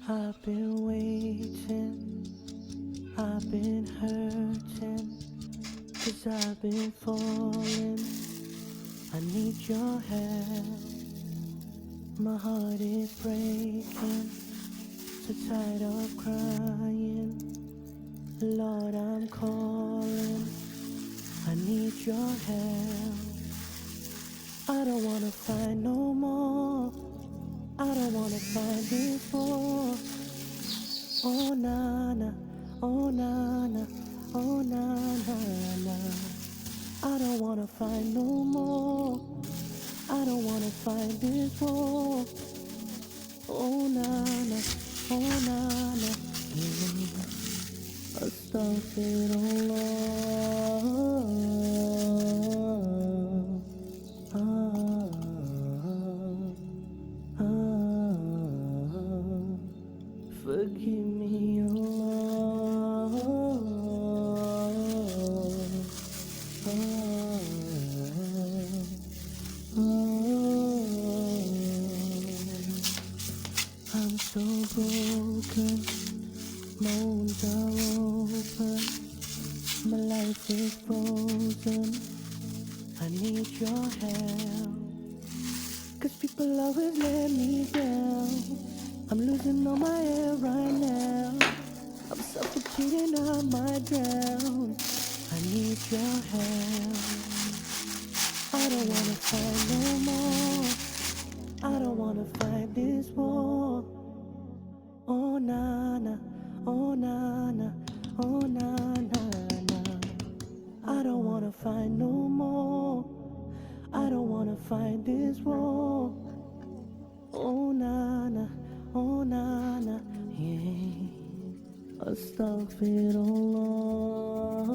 I've been waiting, I've been hurting, 'cause I've been falling. I need your help. My heart is breaking, so tired of crying. Lord, I'm calling. I need your help. I don't wanna fight no more. I don't wanna fight this war. Oh na na, oh na na, oh na na na. I don't wanna fight no more. I don't wanna fight this war. Oh na na, oh na na. Astaghfirullah. Forgive me, Allah. I'm so broken, my wounds are open, my life is frozen. I need your help, 'cause people always let me down. I'm losing all my air right now. I'm suffocating, I might drown. I need your help. I don't wanna fight no more. I don't wanna fight this war. Oh na na, oh na na, oh na na na. I don't wanna fight no more. I don't wanna fight this war. Oh na na, oh na na, yeah. Astaghfirullah.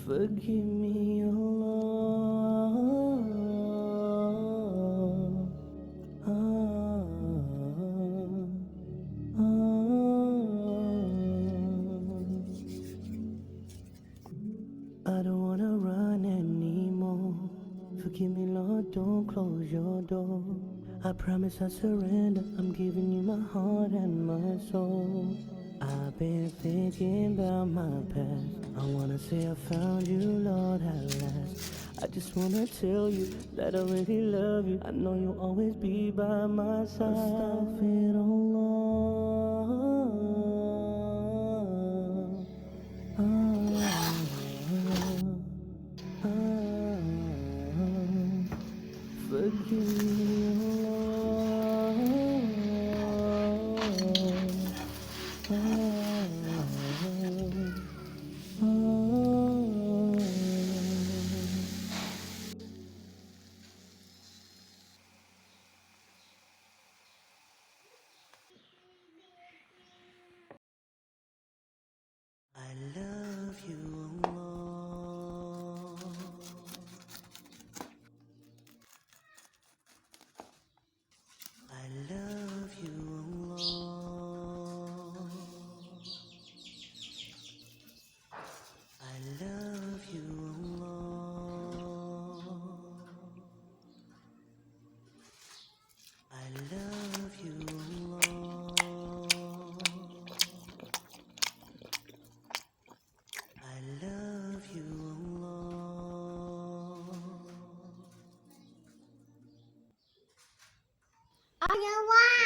Forgive me, Allah. I don't wanna run anymore. Forgive me, Lord, don't close your door. I promise I surrender. I'm giving you my heart and my soul. I've been thinking about my past. I wanna say I found you, Lord, at last. I just wanna tell you that I really love you. I know you'll always be by my side. Forgive me, I love you, Allah. I love you, Allah. I love you, Allah. I love you, Allah. I love you, Allah.